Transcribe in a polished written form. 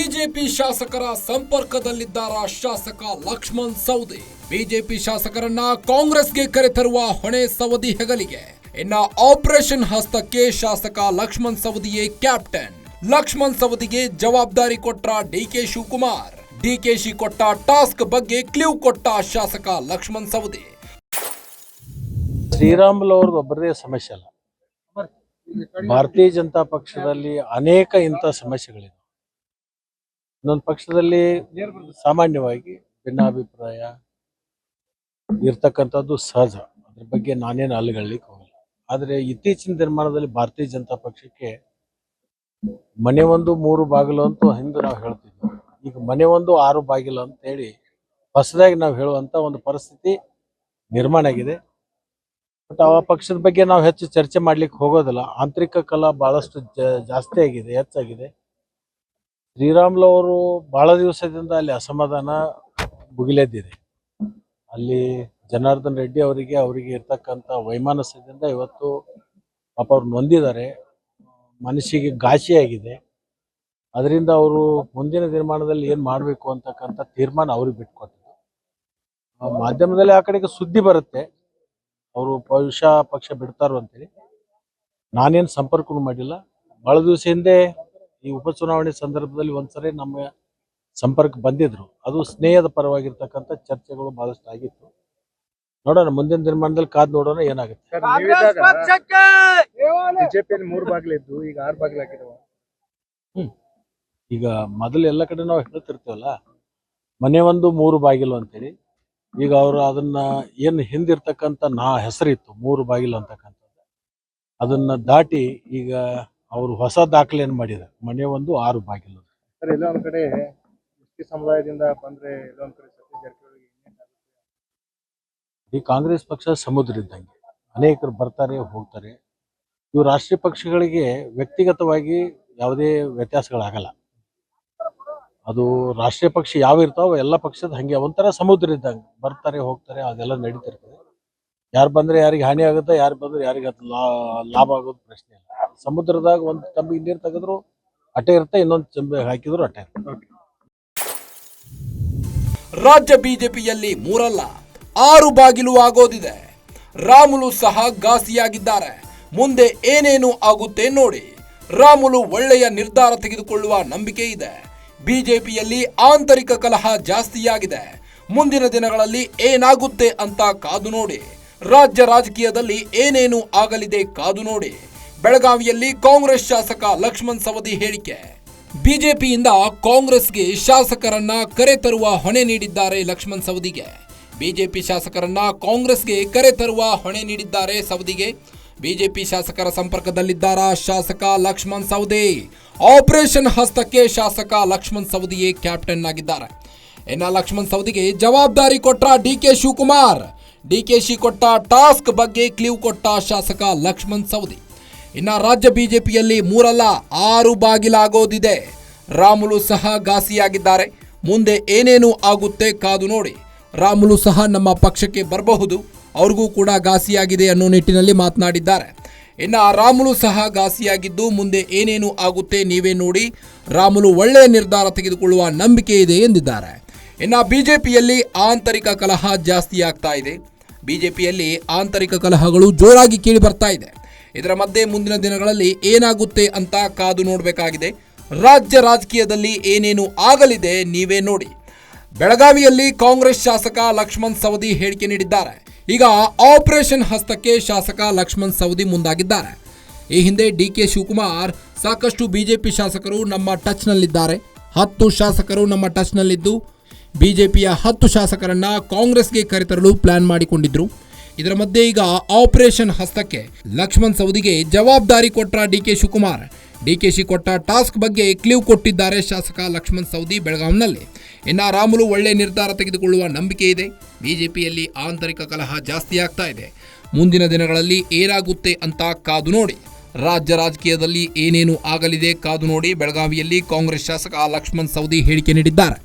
BJP ಶಾಸಕರ ಸಂಪರ್ಕದಲ್ಲಿದ್ದಾರ ಶಾಸಕ Lakshman Savadi. BJP ಶಾಸಕರನ್ನ ಕಾಂಗ್ರೆಸ್ಗೆ ಕರೆತರುವ ಹೊಣೆ ಸವದಿ ಹೆಗಲಿಗೆ. ಇನ್ನ ಆಪರೇಷನ್ ಹಸ್ತಕ್ಕೆ ಶಾಸಕ ಲಕ್ಷ್ಮಣ್ ಸವದಿಯೇ ಕ್ಯಾಪ್ಟನ್. ಲಕ್ಷ್ಮಣ್ ಸವದಿಗೆ ಜವಾಬ್ದಾರಿ ಕೊಟ್ಟ ಡಿಕೆ ಶಿವಕುಮಾರ್. ಡಿಕೆಶಿ ಕೊಟ್ಟ ಟಾಸ್ಕ್ ಬಗ್ಗೆ ಕ್ಲೂ ಕೊಟ್ಟ ಶಾಸಕ ಲಕ್ಷ್ಮಣ್ ಸವದಿ. ಶ್ರೀರಾಮುಲು ಅವ್ರದ್ದು ಒಬ್ಬರದೇ ಸಮಸ್ಯೆ ಅಲ್ಲ. ಭಾರತೀಯ ಜನತಾ ಪಕ್ಷದಲ್ಲಿ ಅನೇಕ ಇಂಥ ಸಮಸ್ಯೆಗಳಿವೆ. ಇನ್ನೊಂದು ಪಕ್ಷದಲ್ಲಿ ಸಾಮಾನ್ಯವಾಗಿ ಭಿನ್ನಾಭಿಪ್ರಾಯ ಇರ್ತಕ್ಕಂಥದ್ದು ಸಹಜ. ಅದ್ರ ಬಗ್ಗೆ ನಾನೇನು ಅಲ್ಲಗಳ್ಲಿಕ್ಕೆ ಹೋಗಲ್ಲ. ಆದರೆ ಇತ್ತೀಚಿನ ದಿನಮಾನದಲ್ಲಿ ಭಾರತೀಯ ಜನತಾ ಪಕ್ಷಕ್ಕೆ ಮನೆ ಒಂದು 3 ಬಾಗಿಲು ಅಂತ ಹಿಂದೆ ನಾವು ಹೇಳ್ತಿದ್ವಿ. ಈಗ ಮನೆ ಒಂದು 6 ಬಾಗಿಲು ಅಂತ ಹೇಳಿ ಹೊಸದಾಗಿ ನಾವು ಹೇಳುವಂತ ಒಂದು ಪರಿಸ್ಥಿತಿ ನಿರ್ಮಾಣ ಆಗಿದೆ. ಬಟ್ ಆ ಪಕ್ಷದ ಬಗ್ಗೆ ನಾವು ಹೆಚ್ಚು ಚರ್ಚೆ ಮಾಡ್ಲಿಕ್ಕೆ ಹೋಗೋದಿಲ್ಲ. ಆಂತರಿಕ ಕಲಾ ಬಹಳಷ್ಟು ಜಾಸ್ತಿ ಆಗಿದೆ, ಹೆಚ್ಚಾಗಿದೆ. ಶ್ರೀರಾಮುಲು ಅವರು ಬಹಳ ದಿವಸದಿಂದ ಅಲ್ಲಿ ಅಸಮಾಧಾನ ಭುಗಿಲೆದ್ದಿದೆ. ಅಲ್ಲಿ ಜನಾರ್ದನ್ ರೆಡ್ಡಿ ಅವರಿಗೆ ಇರ್ತಕ್ಕಂಥ ವೈಮನಸ್ಯದಿಂದ ಇವತ್ತು ಪಾಪ ಅವ್ರು ನೊಂದಿದ್ದಾರೆ, ಮನಸ್ಸಿಗೆ ಘಾಸಿಯಾಗಿದೆ. ಅದರಿಂದ ಅವರು ಮುಂದಿನ ದಿನಮಾನದಲ್ಲಿ ಏನು ಮಾಡಬೇಕು ಅಂತಕ್ಕಂಥ ತೀರ್ಮಾನ ಅವ್ರಿಗೆ ಬಿಟ್ಕೊಟ್ಟಿದ್ರು. ಮಾಧ್ಯಮದಲ್ಲಿ ಆ ಕಡೆಗೆ ಸುದ್ದಿ ಬರುತ್ತೆ ಅವರು ಪಕ್ಷ ಬಿಡ್ತಾರೋ ಅಂತೇಳಿ. ನಾನೇನು ಸಂಪರ್ಕನೂ ಮಾಡಿಲ್ಲ. ಬಹಳ ದಿವಸ ಹಿಂದೆ ಈ ಉಪಚುನಾವಣೆ ಸಂದರ್ಭದಲ್ಲಿ ಒಂದ್ಸರಿ ನಮ್ಮ ಸಂಪರ್ಕ ಬಂದಿದ್ರು. ಅದು ಸ್ನೇಹದ ಪರವಾಗಿರ್ತಕ್ಕಂಥ ಚರ್ಚೆಗಳು ಬಹಳಷ್ಟು ಆಗಿತ್ತು. ನೋಡೋಣ, ಮುಂದಿನ ದಿನಮಾನದಲ್ಲಿ ಕಾದ್ ನೋಡೋಣ ಏನಾಗುತ್ತೆ. ಬಿಜೆಪಿಯಲ್ಲಿ 3 ಬಾಗಿಲಿದ್ದು ಈಗ 6 ಬಾಗಿಲಾಗಿರುವ. ಈಗ ಮೊದಲು ಎಲ್ಲ ಕಡೆ ನಾವು ಹೇಳ್ತಿರ್ತೀವಲ್ಲ, ಮನೆ ಒಂದು 3 ಬಾಗಿಲು ಅಂತೇಳಿ. ಈಗ ಅವರು ಅದನ್ನ ಏನು ಹಿಂದಿರ್ತಕ್ಕಂಥ ಹೆಸರಿತ್ತು 3 ಬಾಗಿಲು ಅಂತಕ್ಕಂಥದ್ದು, ಅದನ್ನ ದಾಟಿ ಈಗ ಅವರು ಹೊಸ ದಾಖಲೆಯನ್ನು ಮಾಡಿದ್ದಾರೆ. ಮನೆ ಒಂದು 6 ಬಾಗಿಲು. ಸರ್, ಎಲ್ಲ ಒಂದ್ ಕಡೆ ಎಸ್ಟಿ ಸಮುದಾಯದಿಂದ ಬಂದ್ರೆ ಎಲ್ಲೊಂದ್ ಕಡೆ ಸತೀಶ್ ಜಾರಕಿಹೊಳಿ ಈ ಕಾಂಗ್ರೆಸ್ ಪಕ್ಷ ಸಮುದ್ರ ಇದ್ದಂಗೆ, ಅನೇಕರು ಬರ್ತಾರೆ ಹೋಗ್ತಾರೆ. ಇವು ರಾಷ್ಟ್ರೀಯ ಪಕ್ಷಗಳಿಗೆ ವ್ಯಕ್ತಿಗತವಾಗಿ ಯಾವುದೇ ವ್ಯತ್ಯಾಸಗಳಾಗಲ್ಲ. ಅದು ರಾಷ್ಟ್ರೀಯ ಪಕ್ಷ ಯಾವ ಇರ್ತಾವ ಎಲ್ಲ ಪಕ್ಷದ ಹಂಗೆ ಒಂಥರ ಸಮುದ್ರ ಇದ್ದಂಗೆ, ಬರ್ತಾರೆ ಹೋಗ್ತಾರೆ, ಅದೆಲ್ಲ ನಡೀತಿರ್ತದೆ. ಯಾರು ಬಂದ್ರೆ ಯಾರಿಗೆ ಹಾನಿ ಆಗುತ್ತೆ, ಯಾರು ಬಂದ್ರೆ ಯಾರಿಗೆ ಅದು ಲಾಭ ಆಗೋದು ಪ್ರಶ್ನೆ ಇಲ್ಲ. ಸಮುದ್ರದಾಗ ಒಂದು ತಂಬಿಗೆ ನೀರು ತೆಗೆದ್ರು ಅಟ್ಟೆ ಇರುತ್ತೆ, ಇನ್ನೊಂದು ತಂಬಿ ಹಾಕಿದ್ರು ಅಟ್ಟೆ ಇರುತ್ತೆ. ರಾಜ್ಯ ಬಿಜೆಪಿಯಲ್ಲಿ 3 ಅಲ್ಲ 6 ಬಾಗಿಲು ಆಗೋದಿದೆ. ರಾಮುಲು ಸಹ ಘಾಸಿಯಾಗಿದ್ದಾರೆ. ಮುಂದೆ ಏನೇನು ಆಗುತ್ತೆ ನೋಡಿ. ರಾಮುಲು ಒಳ್ಳೆಯ ನಿರ್ಧಾರ ತೆಗೆದುಕೊಳ್ಳುವ ನಂಬಿಕೆ ಇದೆ. ಬಿಜೆಪಿಯಲ್ಲಿ ಆಂತರಿಕ ಕಲಹ ಜಾಸ್ತಿಯಾಗಿದೆ. ಮುಂದಿನ ದಿನಗಳಲ್ಲಿ ಏನಾಗುತ್ತೆ ಅಂತ ಕಾದು ನೋಡಿ. ರಾಜ್ಯ ರಾಜಕೀಯದಲ್ಲಿ ಏನೇನು ಆಗಲಿದೆ ಕಾದು ನೋಡಿ. ಬೆಳಗಾವಿಯಲ್ಲಿ ಕಾಂಗ್ರೆಸ್ ಶಾಸಕ ಲಕ್ಷ್ಮಣ್ ಸವದಿ ಹೇಳಿಕೆ. ಬಿಜೆಪಿಯಿಂದ ಕಾಂಗ್ರೆಸ್ಗೆ ಶಾಸಕರನ್ನ ಕರೆತರುವ ಹೊಣೆ ನೀಡಿದ್ದಾರೆ ಲಕ್ಷ್ಮಣ್ ಸವದಿಗೆ. ಬಿಜೆಪಿ ಶಾಸಕರನ್ನ ಕಾಂಗ್ರೆಸ್ಗೆ ಕರೆತರುವ ಹೊಣೆ ನೀಡಿದ್ದಾರೆ ಸವದಿಗೆ. ಬಿಜೆಪಿ ಶಾಸಕರ ಸಂಪರ್ಕದಲ್ಲಿದ್ದಾರ ಶಾಸಕ ಲಕ್ಷ್ಮಣ್ ಸವದಿ. ಆಪರೇಷನ್ ಹಸ್ತಕ್ಕೆ ಶಾಸಕ ಲಕ್ಷ್ಮಣ್ ಸವದಿಯೇ ಕ್ಯಾಪ್ಟನ್ ಆಗಿದ್ದಾರೆ. ಇನ್ನು ಲಕ್ಷ್ಮಣ್ ಸವದಿಗೆ ಜವಾಬ್ದಾರಿ ಕೊಟ್ಟ ಡಿಕೆ ಶಿವಕುಮಾರ್. ಡಿಕೆಶಿ ಕೊಟ್ಟ ಟಾಸ್ಕ್ ಬಗ್ಗೆ ಕ್ಲೂ ಕೊಟ್ಟ ಶಾಸಕ ಲಕ್ಷ್ಮಣ್ ಸವದಿ. ಇನ್ನು ರಾಜ್ಯ ಬಿಜೆಪಿಯಲ್ಲಿ 3 ಅಲ್ಲ 6 ಬಾಗಿಲಾಗೋದಿದೆ. ರಾಮುಲು ಸಹ ಘಾಸಿಯಾಗಿದ್ದಾರೆ. ಮುಂದೆ ಏನೇನು ಆಗುತ್ತೆ ಕಾದು ನೋಡಿ. ರಾಮುಲು ಸಹ ನಮ್ಮ ಪಕ್ಷಕ್ಕೆ ಬರಬಹುದು, ಅವ್ರಿಗೂ ಕೂಡ ಘಾಸಿಯಾಗಿದೆ ಅನ್ನೋ ನಿಟ್ಟಿನಲ್ಲಿ ಮಾತನಾಡಿದ್ದಾರೆ. ಇನ್ನು ರಾಮುಲು ಸಹ ಘಾಸಿಯಾಗಿದ್ದು ಮುಂದೆ ಏನೇನು ಆಗುತ್ತೆ ನೀವೇ ನೋಡಿ. ರಾಮುಲು ಒಳ್ಳೆಯ ನಿರ್ಧಾರ ತೆಗೆದುಕೊಳ್ಳುವ ನಂಬಿಕೆ ಇದೆ ಎಂದಿದ್ದಾರೆ. ಇನ್ನು ಬಿಜೆಪಿಯಲ್ಲಿ ಆಂತರಿಕ ಕಲಹ ಜಾಸ್ತಿ ಆಗ್ತಾ ಇದೆ. ಬಿಜೆಪಿಯಲ್ಲಿ ಆಂತರಿಕ ಕಲಹಗಳು ಜೋರಾಗಿ ಕೇಳಿ ಬರ್ತಾ ಇದೆ. ಇದರ ಮಧ್ಯೆ ಮುಂದಿನ ದಿನಗಳಲ್ಲಿ ಏನಾಗುತ್ತೆ ಅಂತ ಕಾದು ನೋಡಬೇಕಾಗಿದೆ. ರಾಜ್ಯ ರಾಜಕೀಯದಲ್ಲಿ ಏನೇನು ಆಗಲಿದೆ ನೀವೇ ನೋಡಿ. ಬೆಳಗಾವಿಯಲ್ಲಿ ಕಾಂಗ್ರೆಸ್ ಶಾಸಕ ಲಕ್ಷ್ಮಣ್ ಸವದಿ ಹೇಳಿಕೆ ನೀಡಿದ್ದಾರೆ. ಈಗ ಆಪರೇಷನ್ ಹಸ್ತಕ್ಕೆ ಶಾಸಕ ಲಕ್ಷ್ಮಣ್ ಸವದಿ ಮುಂದಾಗಿದ್ದಾರೆ. ಈ ಹಿಂದೆ ಡಿಕೆ ಶಿವಕುಮಾರ್ ಸಾಕಷ್ಟು ಬಿಜೆಪಿ ಶಾಸಕರು ನಮ್ಮ ಟಚ್ನಲ್ಲಿದ್ದಾರೆ, 10 ಶಾಸಕರು ನಮ್ಮ ಟಚ್ನಲ್ಲಿದ್ದು ಬಿಜೆಪಿಯ 10 ಶಾಸಕರನ್ನ ಕಾಂಗ್ರೆಸ್ಗೆ ಕರೆತರಲು ಪ್ಲಾನ್ ಮಾಡಿಕೊಂಡಿದ್ರು. ಇದರ ಮಧ್ಯೆ ಈಗ ಆಪರೇಷನ್ ಹಸ್ತಕ್ಕೆ ಲಕ್ಷ್ಮಣ್ ಸವದಿಗೆ ಜವಾಬ್ದಾರಿ ಕೊಟ್ಟ ಡಿಕೆ ಶಿವಕುಮಾರ್. ಡಿಕೆಶಿ ಕೊಟ್ಟ ಟಾಸ್ಕ್ ಬಗ್ಗೆ ಕ್ಲೂ ಕೊಟ್ಟಿದ್ದಾರೆ ಶಾಸಕ ಲಕ್ಷ್ಮಣ್ ಸವದಿ ಬೆಳಗಾವಿನಲ್ಲಿ. ಇನ್ನು ರಾಮುಲು ಒಳ್ಳೆ ನಿರ್ಧಾರ ತೆಗೆದುಕೊಳ್ಳುವ ನಂಬಿಕೆ ಇದೆ. ಬಿಜೆಪಿಯಲ್ಲಿ ಆಂತರಿಕ ಕಲಹ ಜಾಸ್ತಿ ಆಗ್ತಾ ಇದೆ. ಮುಂದಿನ ದಿನಗಳಲ್ಲಿ ಏನಾಗುತ್ತೆ ಅಂತ ಕಾದು ನೋಡಿ. ರಾಜ್ಯ ರಾಜಕೀಯದಲ್ಲಿ ಏನೇನು ಆಗಲಿದೆ ಕಾದು ನೋಡಿ. ಬೆಳಗಾವಿಯಲ್ಲಿ ಕಾಂಗ್ರೆಸ್ ಶಾಸಕ ಲಕ್ಷ್ಮಣ್ ಸವದಿ ಹೇಳಿಕೆ ನೀಡಿದ್ದಾರೆ.